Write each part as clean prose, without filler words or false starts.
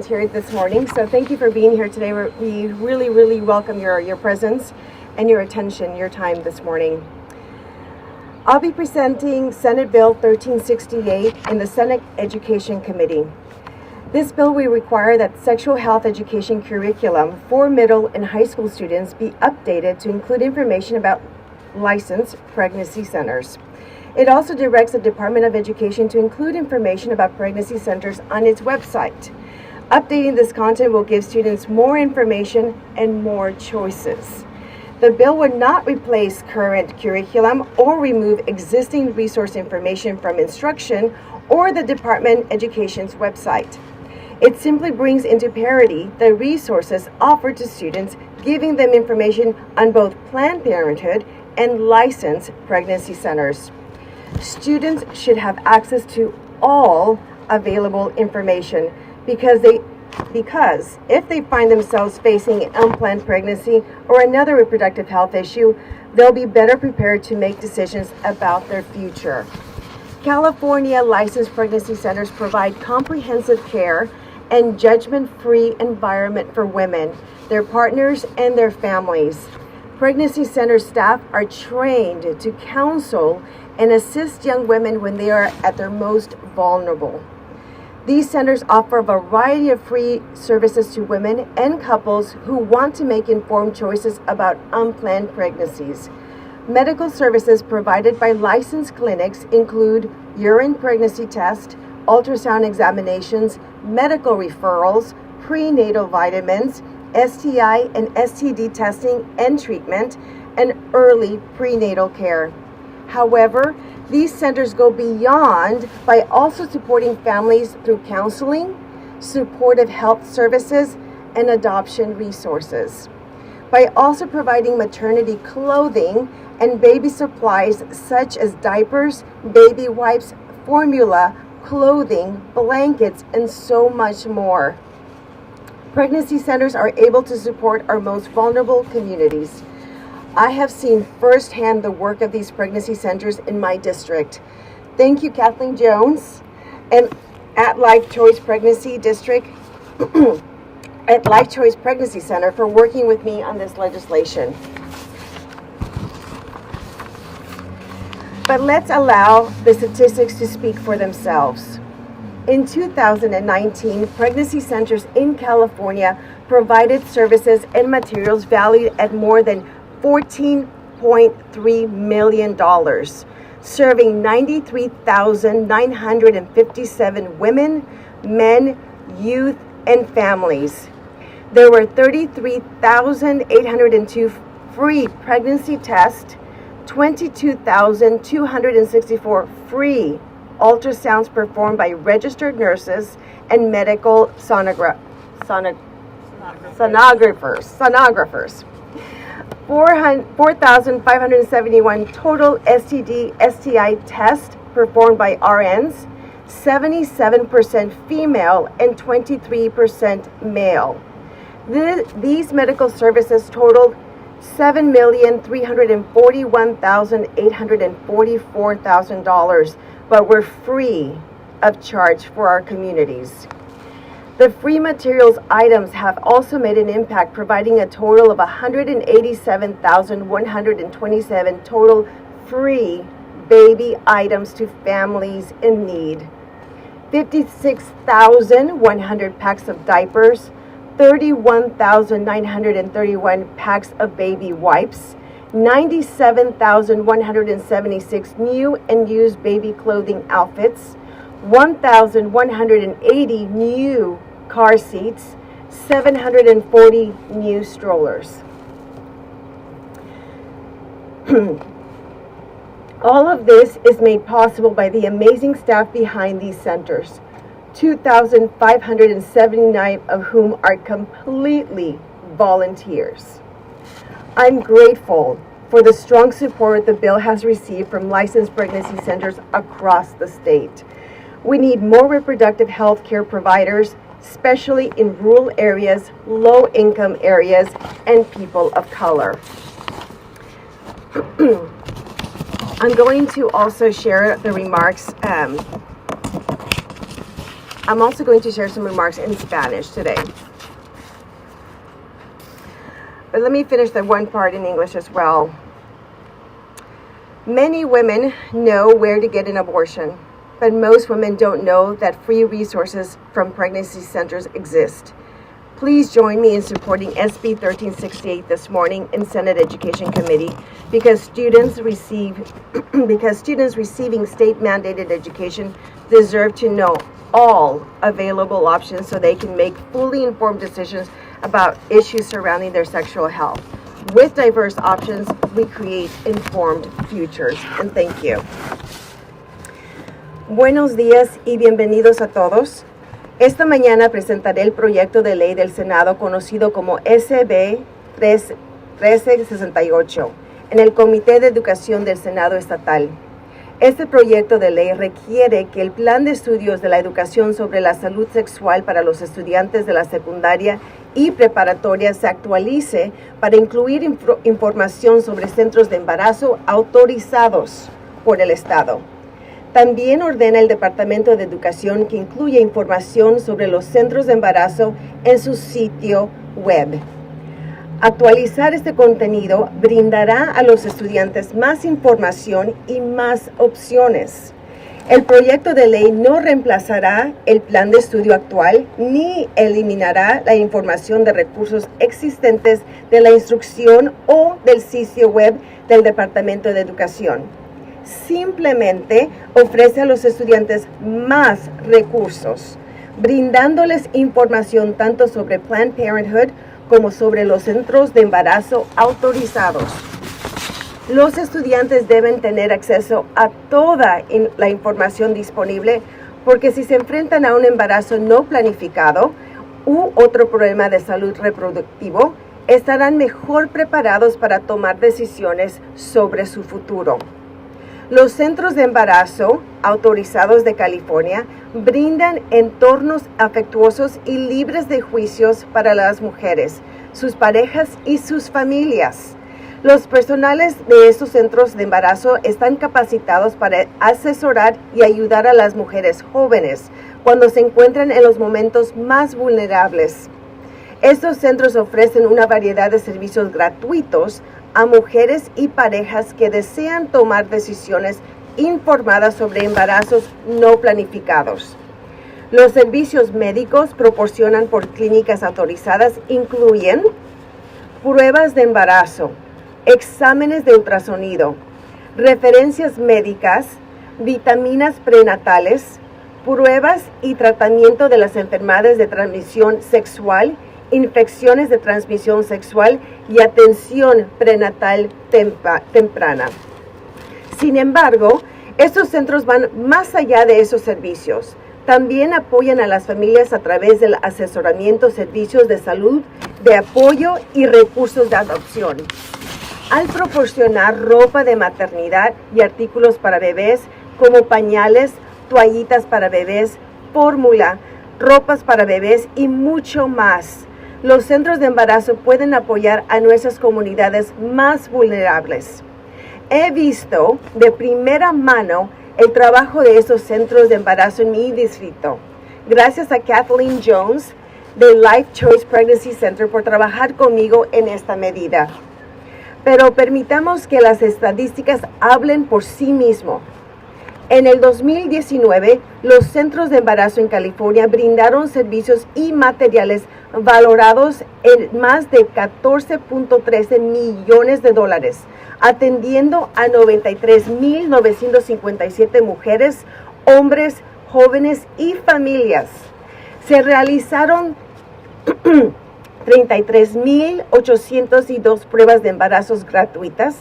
Here this morning, so thank you for being here today. We really welcome your presence and your attention, your time this morning. I'll be presenting Senate Bill 1368 in the Senate Education Committee. This bill will require that sexual health education curriculum for middle and high school students be updated to include information about licensed pregnancy centers. It also directs the Department of Education to include information about pregnancy centers on its website. Updating this content will give students more information and more choices. The bill would not replace current curriculum or remove existing resource information from instruction or the Department of Education's website. It simply brings into parity the resources offered to students, giving them information on both Planned Parenthood and licensed pregnancy centers. Students should have access to all available information because if they find themselves facing an unplanned pregnancy or another reproductive health issue, they'll be better prepared to make decisions about their future. California licensed pregnancy centers provide comprehensive care and judgment-free environment for women, their partners, and their families. Pregnancy center staff are trained to counsel and assist young women when they are at their most vulnerable. These centers offer a variety of free services to women and couples who want to make informed choices about unplanned pregnancies. Medical services provided by licensed clinics include urine pregnancy test, ultrasound examinations, medical referrals, prenatal vitamins, STI and STD testing and treatment, and early prenatal care. However, these centers go beyond by also supporting families through counseling, supportive health services, and adoption resources. By also providing maternity clothing and baby supplies such as diapers, baby wipes, formula, clothing, blankets, and so much more. Pregnancy centers are able to support our most vulnerable communities. I have seen firsthand the work of these pregnancy centers in my district. Thank you, Kathleen Jones, and at Life Choice Pregnancy District, at Life Choice Pregnancy Center for working with me on this legislation. But let's allow the statistics to speak for themselves. In 2019, pregnancy centers in California provided services and materials valued at more than $14.3 million, serving 93,957 women, men, youth, and families. There were 33,802 free pregnancy tests, 22,264 free ultrasounds performed by registered nurses and medical sonographers. 4,571 total STD/STI tests performed by RNs, 77% female and 23% male. These medical services totaled $7,341,844, but were free of charge for our communities. The free materials items have also made an impact, providing a total of 187,127 total free baby items to families in need. 56,100 packs of diapers, 31,931 packs of baby wipes, 97,176 new and used baby clothing outfits, 1,180 new car seats, 740 new strollers. All of this is made possible by the amazing staff behind these centers, 2,579 of whom are completely volunteers. I'm grateful for the strong support the bill has received from licensed pregnancy centers across the state. We need more reproductive health care providers, especially in rural areas, low-income areas, and people of color. I'm going to also share the remarks I'm also going to share some remarks in Spanish today. But let me finish the one part in English as well. Many women know where to get an abortion, but most women don't know that free resources from pregnancy centers exist. Please join me in supporting SB 1368 this morning in Senate Education Committee because students receiving state-mandated education deserve to know all available options so they can make fully informed decisions about issues surrounding their sexual health. With diverse options, we create informed futures. And thank you. Buenos días y bienvenidos a todos. Esta mañana presentaré el proyecto de ley del Senado conocido como SB 1368 en el Comité de Educación del Senado Estatal. Este proyecto de ley requiere que el Plan de Estudios de la Educación sobre la Salud Sexual para los estudiantes de la secundaria y preparatoria se actualice para incluir información sobre centros de embarazo autorizados por el Estado. También ordena el Departamento de Educación que incluya información sobre los centros de embarazo en su sitio web. Actualizar este contenido brindará a los estudiantes más información y más opciones. El proyecto de ley no reemplazará el plan de estudio actual ni eliminará la información de recursos existentes de la instrucción o del sitio web del Departamento de Educación. Simplemente ofrece a los estudiantes más recursos, brindándoles información tanto sobre Planned Parenthood como sobre los centros de embarazo autorizados. Los estudiantes deben tener acceso a toda la información disponible porque si se enfrentan a un embarazo no planificado u otro problema de salud reproductivo, estarán mejor preparados para tomar decisiones sobre su futuro. Los centros de embarazo autorizados de California brindan entornos afectuosos y libres de juicios para las mujeres, sus parejas y sus familias. Los personales de estos centros de embarazo están capacitados para asesorar y ayudar a las mujeres jóvenes cuando se encuentran en los momentos más vulnerables. Estos centros ofrecen una variedad de servicios gratuitos a mujeres y parejas que desean tomar decisiones informadas sobre embarazos no planificados. Los servicios médicos proporcionados por clínicas autorizadas incluyen pruebas de embarazo, exámenes de ultrasonido, referencias médicas, vitaminas prenatales, pruebas y tratamiento de las enfermedades de transmisión sexual, infecciones de transmisión sexual y atención prenatal temprana. Sin embargo, estos centros van más allá de esos servicios. También apoyan a las familias a través del asesoramiento, servicios de salud, de apoyo y recursos de adopción. Al proporcionar ropa de maternidad y artículos para bebés como pañales, toallitas para bebés, fórmula, ropas para bebés y mucho más. Los centros de embarazo pueden apoyar a nuestras comunidades más vulnerables. He visto de primera mano el trabajo de estos centros de embarazo en mi distrito. Gracias a Kathleen Jones de Life Choice Pregnancy Center por trabajar conmigo en esta medida. Pero permitamos que las estadísticas hablen por sí mismos. En el 2019, los centros de embarazo en California brindaron servicios y materiales valorados en más de $14.13 millones, atendiendo a 93,957 mujeres, hombres, jóvenes y familias. Se realizaron 33,802 pruebas de embarazos gratuitas,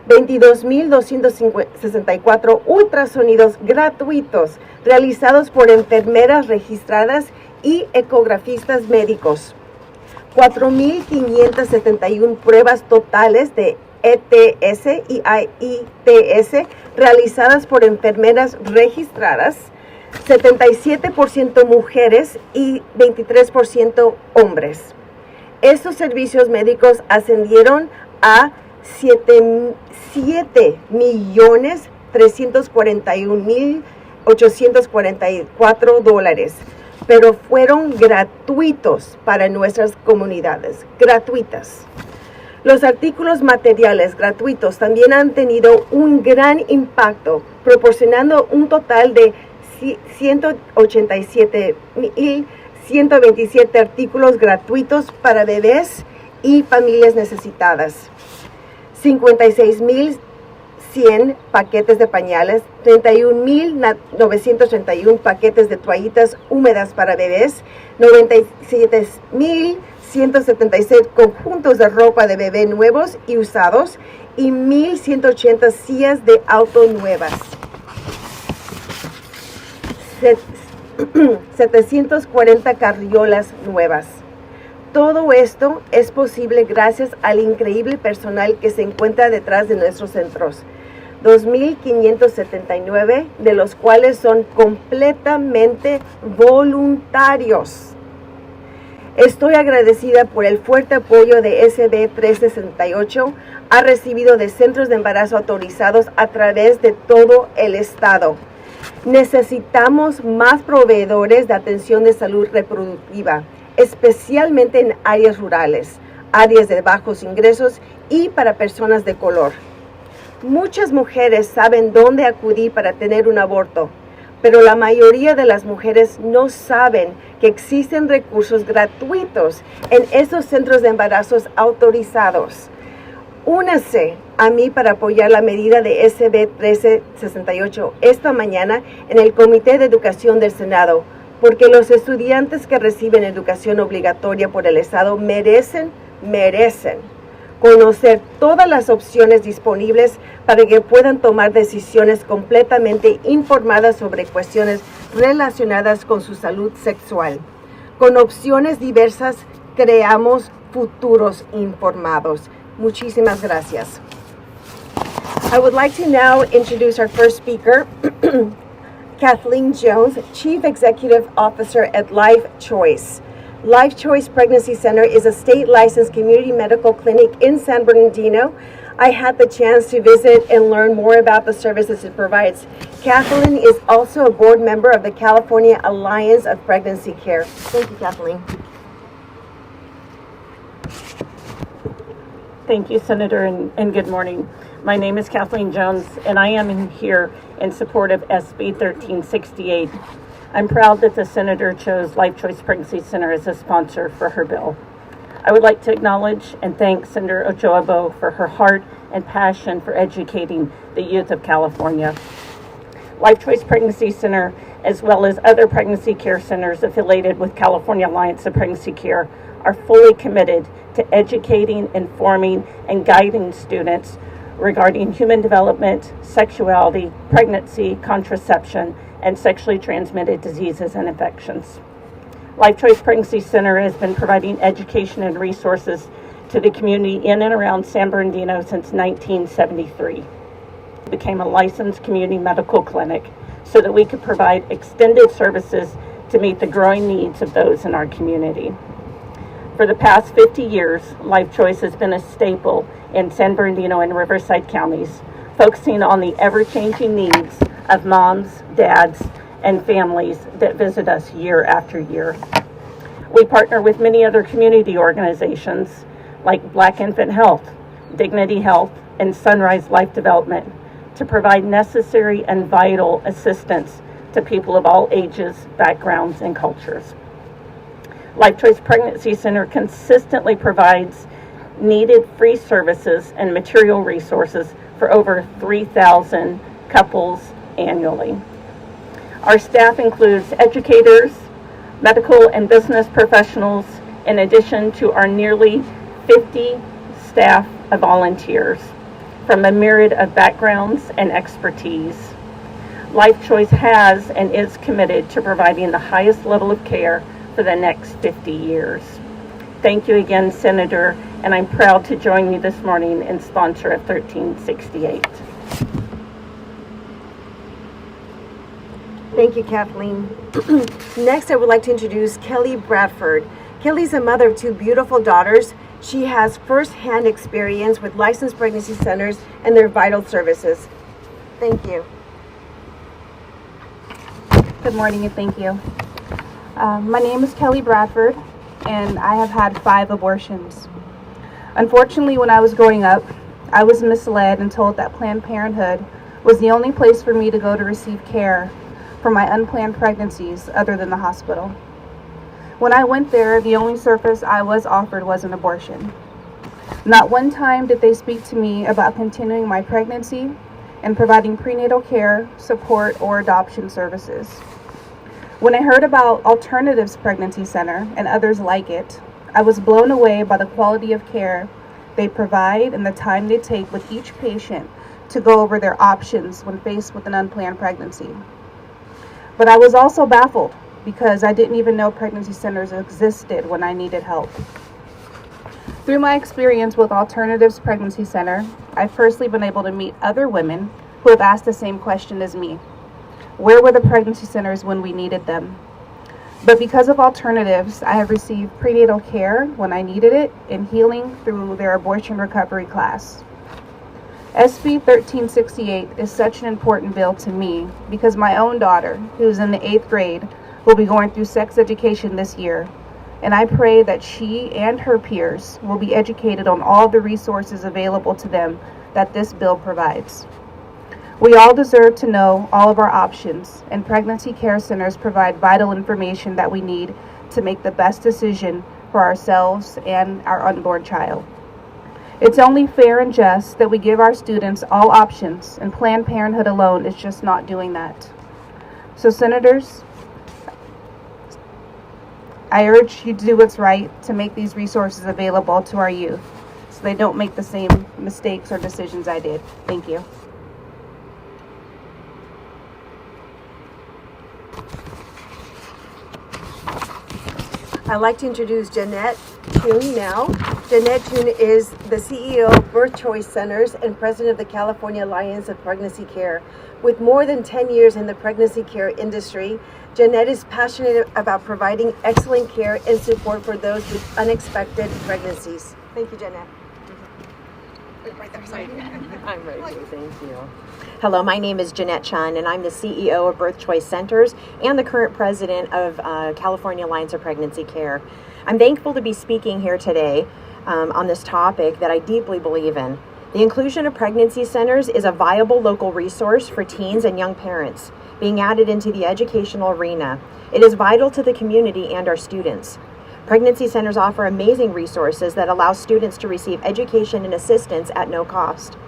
22,264 ultrasonidos gratuitos realizados por enfermeras registradas y ecografistas médicos, 4,571 pruebas totales de ETS y ITS realizadas por enfermeras registradas, 77% mujeres y 23% hombres. Estos servicios médicos ascendieron a $7,341,844. pero fueron gratuitos para nuestras comunidades, gratuitas. Los artículos materiales gratuitos también han tenido un gran impacto, proporcionando un total de 187,127 artículos gratuitos para bebés y familias necesitadas, 56,100 paquetes de pañales, 31,931 paquetes de toallitas húmedas para bebés, 97,176 conjuntos de ropa de bebé nuevos y usados y 1,180 sillas de auto nuevas. 740 carriolas nuevas. Todo esto es posible gracias al increíble personal que se encuentra detrás de nuestros centros. 2,579 de los cuales son completamente voluntarios. Estoy agradecida por el fuerte apoyo de SB 368 ha recibido de centros de embarazo autorizados a través de todo el estado. Necesitamos más proveedores de atención de salud reproductiva, especialmente en áreas rurales, áreas de bajos ingresos y para personas de color. Muchas mujeres saben dónde acudir para tener un aborto, pero la mayoría de las mujeres no saben que existen recursos gratuitos en esos centros de embarazos autorizados. Únase a mí para apoyar la medida de SB 1368 esta mañana en el Comité de Educación del Senado, porque los estudiantes que reciben educación obligatoria por el Estado merecen conocer todas las opciones disponibles para que puedan tomar decisiones completamente informadas sobre cuestiones relacionadas con su salud sexual. Con opciones diversas, creamos futuros informados. Muchísimas gracias. I would like to now introduce our first speaker, Kathleen Jones, Chief Executive Officer at Life Choice. Life Choice Pregnancy Center is a state-licensed community medical clinic in San Bernardino. I had the chance to visit and learn more about the services it provides. Kathleen is also a board member of the California Alliance of Pregnancy Care. Thank you, Kathleen. Thank you, Senator, and good morning. My name is Kathleen Jones, and I am here in support of SB 1368. I'm proud that the Senator chose Life Choice Pregnancy Center as a sponsor for her bill. I would like to acknowledge and thank Senator Ochoa Bogh for her heart and passion for educating the youth of California. Life Choice Pregnancy Center, as well as other pregnancy care centers affiliated with California Alliance of Pregnancy Care, are fully committed to educating, informing, and guiding students regarding human development, sexuality, pregnancy, contraception, and sexually transmitted diseases and infections. Life Choice Pregnancy Center has been providing education and resources to the community in and around San Bernardino since 1973. It became a licensed community medical clinic so that we could provide extended services to meet the growing needs of those in our community. For the past 50 years, Life Choice has been a staple in San Bernardino and Riverside counties, focusing on the ever-changing needs of moms, dads, and families that visit us year after year. We partner with many other community organizations like Black Infant Health, Dignity Health, and Sunrise Life Development to provide necessary and vital assistance to people of all ages, backgrounds, and cultures. Life Choice Pregnancy Center consistently provides needed free services and material resources for over 3,000 couples annually. Our staff includes educators, medical and business professionals, in addition to our nearly 50 staff of volunteers from a myriad of backgrounds and expertise. Life Choice has and is committed to providing the highest level of care for the next 50 years. Thank you again, Senator, and I'm proud to join you this morning in sponsor of 1368. Thank you, Kathleen. Next, I would like to introduce Kelly Bradford. Kelly's a mother of two beautiful daughters. She has first-hand experience with licensed pregnancy centers and their vital services. Thank you. Good morning and thank you. My name is Kelly Bradford, and I have had 5 abortions. Unfortunately, when I was growing up, I was misled and told that Planned Parenthood was the only place for me to go to receive care for my unplanned pregnancies other than the hospital. When I went there, the only service I was offered was an abortion. Not one time did they speak to me about continuing my pregnancy and providing prenatal care, support, or adoption services. When I heard about Alternatives Pregnancy Center and others like it, I was blown away by the quality of care they provide and the time they take with each patient to go over their options when faced with an unplanned pregnancy. But I was also baffled because I didn't even know pregnancy centers existed when I needed help. Through my experience with Alternatives Pregnancy Center, I've personally been able to meet other women who have asked the same question as me. Where were the pregnancy centers when we needed them? But because of Alternatives, I have received prenatal care when I needed it and healing through their abortion recovery class. SB 1368 is such an important bill to me because my own daughter, who's in the 8th grade, will be going through sex education this year, and I pray that she and her peers will be educated on all the resources available to them that this bill provides. We all deserve to know all of our options, and pregnancy care centers provide vital information that we need to make the best decision for ourselves and our unborn child. It's only fair and just that we give our students all options, and Planned Parenthood alone is just not doing that. So, Senators, I urge you to do what's right to make these resources available to our youth so they don't make the same mistakes or decisions I did. Thank you. I'd like to introduce Jeanette Chun now. Jeanette Chun is the CEO of Birth Choice Centers and president of the California Alliance of Pregnancy Care. With more than 10 years in the pregnancy care industry, Jeanette is passionate about providing excellent care and support for those with unexpected pregnancies. Thank you, Jeanette. Right there, sorry. I'm ready, thank you. Hello, my name is Jeanette Chun, and I'm the CEO of Birth Choice Centers and the current president of California Alliance of Pregnancy Care. I'm thankful to be speaking here today on this topic that I deeply believe in. The inclusion of pregnancy centers is a viable local resource for teens and young parents being added into the educational arena. It is vital to the community and our students. Pregnancy centers offer amazing resources that allow students to receive education and assistance at no cost.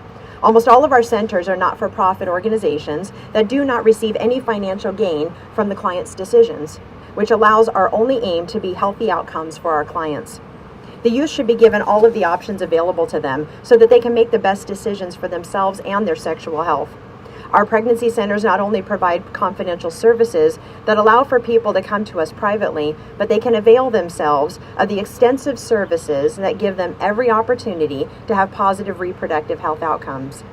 Almost all of our centers are not-for-profit organizations that do not receive any financial gain from the client's decisions, which allows our only aim to be healthy outcomes for our clients. The youth should be given all of the options available to them so that they can make the best decisions for themselves and their sexual health. Our pregnancy centers not only provide confidential services that allow for people to come to us privately, but they can avail themselves of the extensive services that give them every opportunity to have positive reproductive health outcomes.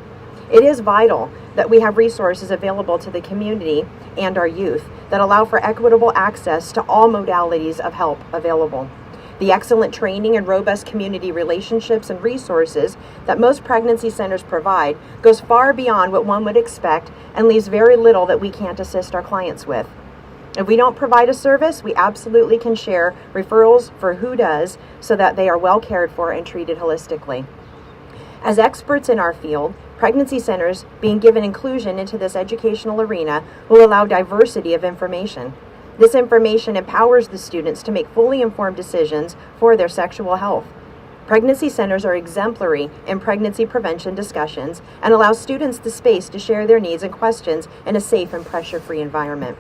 It is vital that we have resources available to the community and our youth that allow for equitable access to all modalities of help available. The excellent training and robust community relationships and resources that most pregnancy centers provide goes far beyond what one would expect and leaves very little that we can't assist our clients with. If we don't provide a service, we absolutely can share referrals for who does so that they are well cared for and treated holistically. As experts in our field, pregnancy centers being given inclusion into this educational arena will allow diversity of information. This information empowers the students to make fully informed decisions for their sexual health. Pregnancy centers are exemplary in pregnancy prevention discussions and allow students the space to share their needs and questions in a safe and pressure-free environment.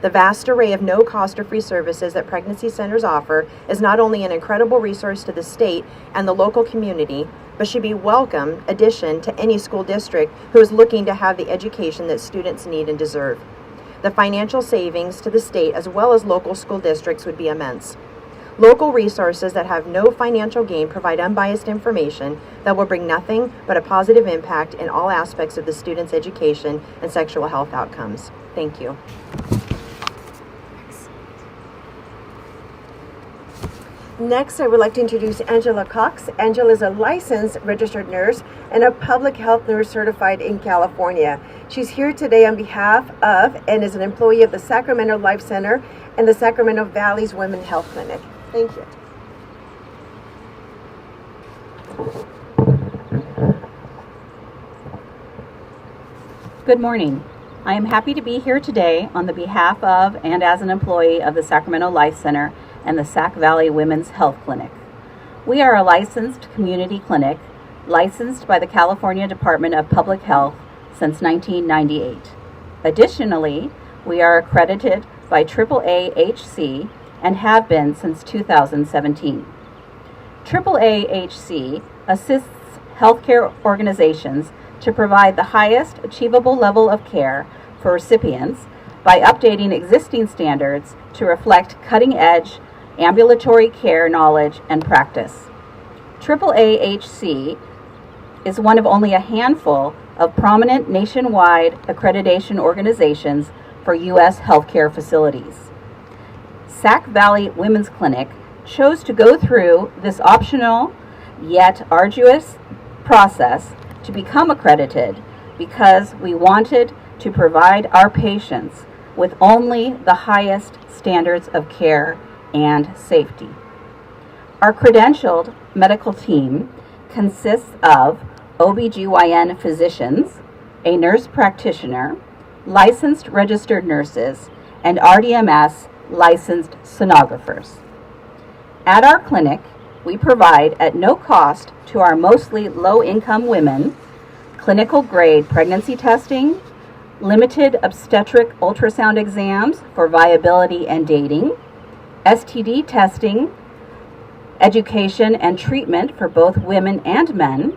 The vast array of no-cost or free services that pregnancy centers offer is not only an incredible resource to the state and the local community, but should be a welcome addition to any school district who is looking to have the education that students need and deserve. The financial savings to the state as well as local school districts would be immense. Local resources that have no financial gain provide unbiased information that will bring nothing but a positive impact in all aspects of the student's education and sexual health outcomes. Thank you. Next, I would like to introduce Angela Cox. Angela is a licensed registered nurse and a public health nurse certified in California. She's here today on behalf of and is an employee of the Sacramento Life Center and the Sacramento Valley's Women's Health Clinic. Thank you. Good morning. I am happy to be here today on the behalf of and as an employee of the Sacramento Life Center and the Sac Valley Women's Health Clinic. We are a licensed community clinic, licensed by the California Department of Public Health since 1998. Additionally, we are accredited by AAAHC and have been since 2017. AAAHC assists healthcare organizations to provide the highest achievable level of care for recipients by updating existing standards to reflect cutting-edge ambulatory care knowledge and practice. AAAHC is one of only a handful of prominent nationwide accreditation organizations for U.S. healthcare facilities. Sac Valley Women's Clinic chose to go through this optional yet arduous process to become accredited because we wanted to provide our patients with only the highest standards of care and safety. Our credentialed medical team consists of OBGYN physicians, a nurse practitioner, licensed registered nurses, and RDMS licensed sonographers. At our clinic, we provide at no cost to our mostly low-income women clinical-grade pregnancy testing, limited obstetric ultrasound exams for viability and dating, STD testing, education and treatment for both women and men,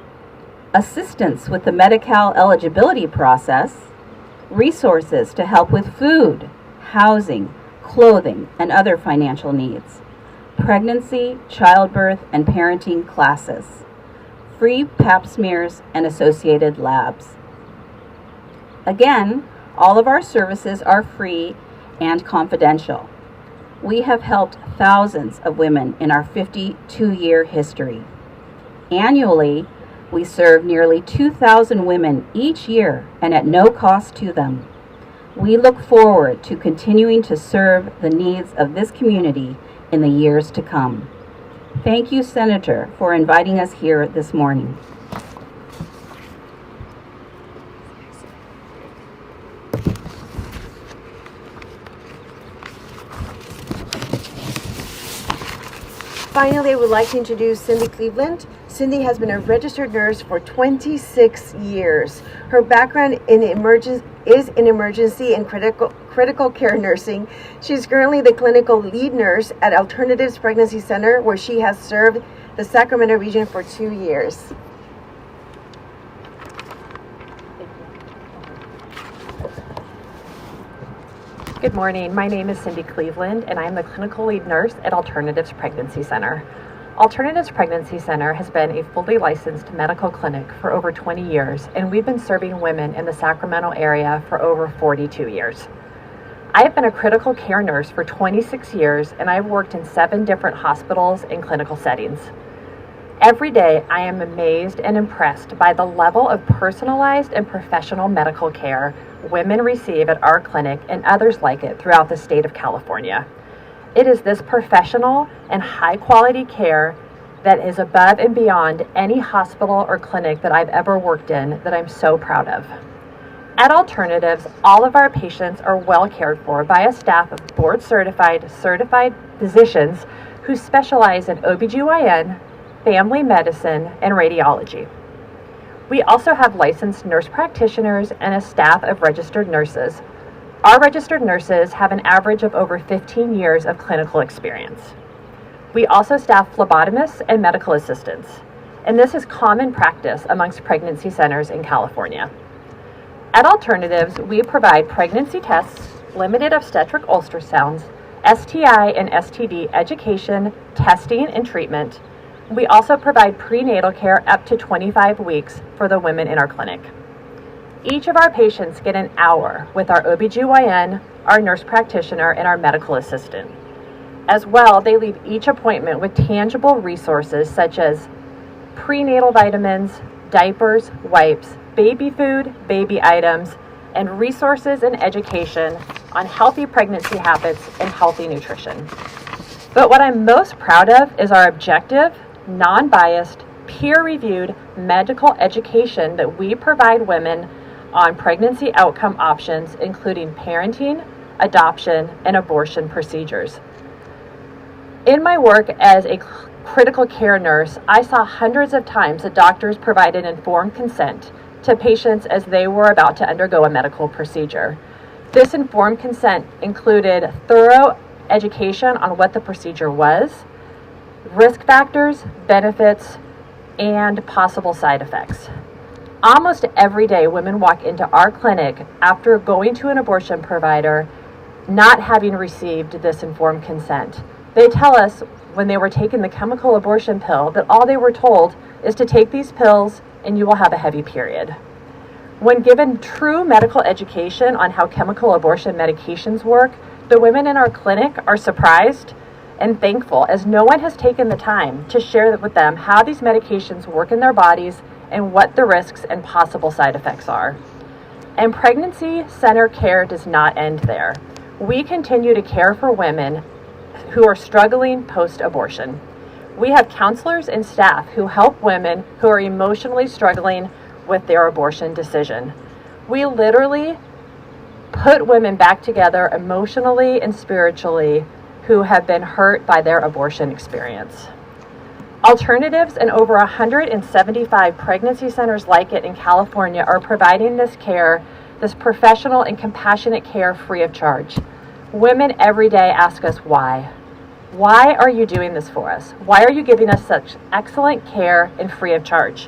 assistance with the Medi-Cal eligibility process, resources to help with food, housing, clothing, and other financial needs, pregnancy, childbirth, and parenting classes, free pap smears and associated labs. Again, all of our services are free and confidential. We have helped thousands of women in our 52-year history. Annually, we serve nearly 2,000 women each year and at no cost to them. We look forward to continuing to serve the needs of this community in the years to come. Thank you, Senator, for inviting us here this morning. Finally, I would like to introduce Cindy Cleveland. Cindy has been a registered nurse for 26 years. Her background is in emergency and critical care nursing. She's currently the clinical lead nurse at Alternatives Pregnancy Center, where she has served the Sacramento region for 2 years. Good morning. My name is Cindy Cleveland, and I'm the clinical lead nurse at Alternatives Pregnancy Center. Alternatives Pregnancy Center has been a fully licensed medical clinic for over 20 years, and we've been serving women in the Sacramento area for over 42 years. I have been a critical care nurse for 26 years, and I've worked in 7 different hospitals and clinical settings. Every day, I am amazed and impressed by the level of personalized and professional medical care women receive at our clinic and others like it throughout the state of California. It is this professional and high-quality care that is above and beyond any hospital or clinic that I've ever worked in that I'm so proud of. At Alternatives, all of our patients are well cared for by a staff of board-certified physicians who specialize in OBGYN, family medicine, and radiology. We also have licensed nurse practitioners and a staff of registered nurses. Our registered nurses have an average of over 15 years of clinical experience. We also staff phlebotomists and medical assistants, and this is common practice amongst pregnancy centers in California. At Alternatives, we provide pregnancy tests, limited obstetric ultrasounds, STI and STD education, testing, and treatment. We also provide prenatal care up to 25 weeks for the women in our clinic. Each of our patients get an hour with our OBGYN, our nurse practitioner, and our medical assistant. As well, they leave each appointment with tangible resources such as prenatal vitamins, diapers, wipes, baby food, baby items, and resources and education on healthy pregnancy habits and healthy nutrition. But what I'm most proud of is our objective, non-biased, peer-reviewed medical education that we provide women on pregnancy outcome options, including parenting, adoption, and abortion procedures. In my work as a critical care nurse, I saw hundreds of times that doctors provided informed consent to patients as they were about to undergo a medical procedure. This informed consent included thorough education on what the procedure was, risk factors, benefits, and possible side effects. Almost every day, women walk into our clinic after going to an abortion provider not having received this informed consent. They tell us when they were taking the chemical abortion pill that all they were told is to take these pills and you will have a heavy period. When given true medical education on how chemical abortion medications work, the women in our clinic are surprised and thankful, as no one has taken the time to share with them how these medications work in their bodies and what the risks and possible side effects are. And pregnancy center care does not end there. We continue to care for women who are struggling post-abortion. We have counselors and staff who help women who are emotionally struggling with their abortion decision. We literally put women back together emotionally and spiritually who have been hurt by their abortion experience. Alternatives and over 175 pregnancy centers like it in California are providing this care, this professional and compassionate care, free of charge. Women every day ask us why. Why are you doing this for us? Why are you giving us such excellent care and free of charge?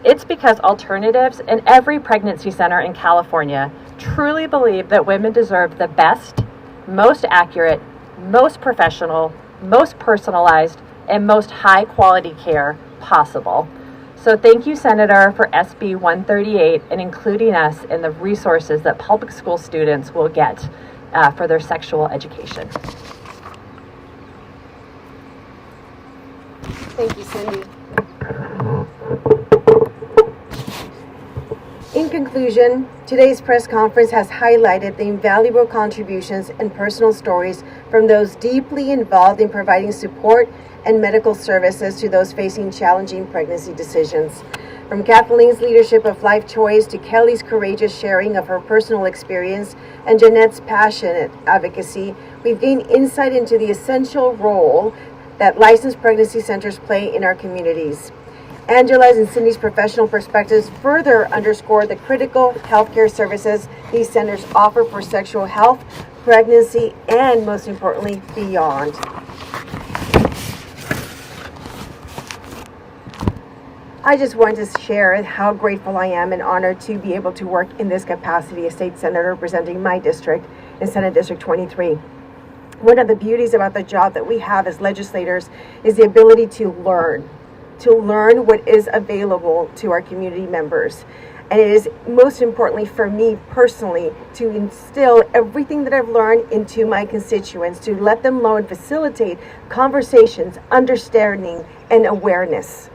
It's because Alternatives and every pregnancy center in California truly believe that women deserve the best, most accurate, most professional, most personalized, and most high quality care possible. So thank you, Senator, for SB 138 and including us in the resources that public school students will get for their sexual education. Thank you, Cindy. In conclusion, today's press conference has highlighted the invaluable contributions and personal stories from those deeply involved in providing support and medical services to those facing challenging pregnancy decisions. From Kathleen's leadership of Life Choice to Kelly's courageous sharing of her personal experience and Jeanette's passionate advocacy, we've gained insight into the essential role that licensed pregnancy centers play in our communities. Angela's and Cindy's professional perspectives further underscore the critical healthcare services these centers offer for sexual health, pregnancy, and most importantly, beyond. I just wanted to share how grateful I am and honored to be able to work in this capacity as state senator representing my district in Senate District 23. One of the beauties about the job that we have as legislators is the ability to learn what is available to our community members. And it is most importantly for me personally to instill everything that I've learned into my constituents, to let them know and facilitate conversations, understanding, and awareness.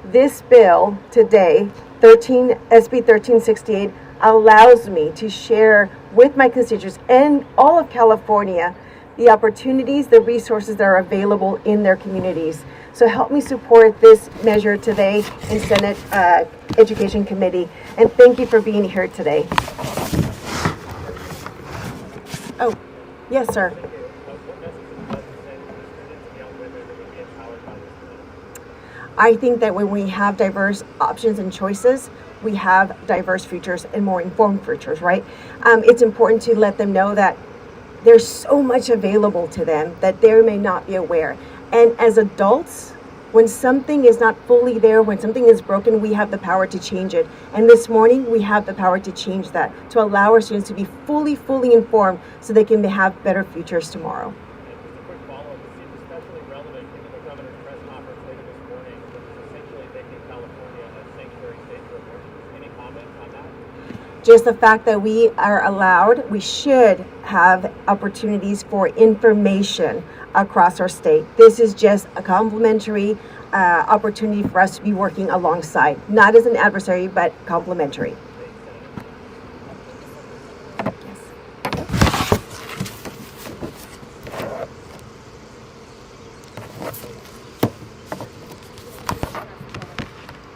This bill today, SB 1368, allows me to share with my constituents and all of California the opportunities, the resources that are available in their communities. So help me support this measure today in Senate Education Committee. And thank you for being here today. Oh, yes, sir. I think that when we have diverse options and choices, we have diverse futures and more informed futures, right? It's important to let them know that there's so much available to them that they may not be aware. And as adults, when something is not fully there, when something is broken, we have the power to change it. And this morning, we have the power to change that, to allow our students to be fully informed so they can have better futures tomorrow. Just a quick follow-up. It seems especially relevant given the governor's press conference later this morning, which is essentially making California a sanctuary state for abortion. Any comments on that? Just the fact that we are allowed, we should have opportunities for information across our state. This is just a complementary opportunity for us to be working alongside, not as an adversary, but complementary.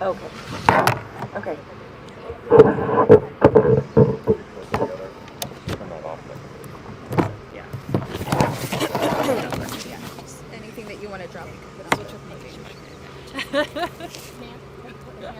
Okay. Okay. Anything that you want to drop, you can put on.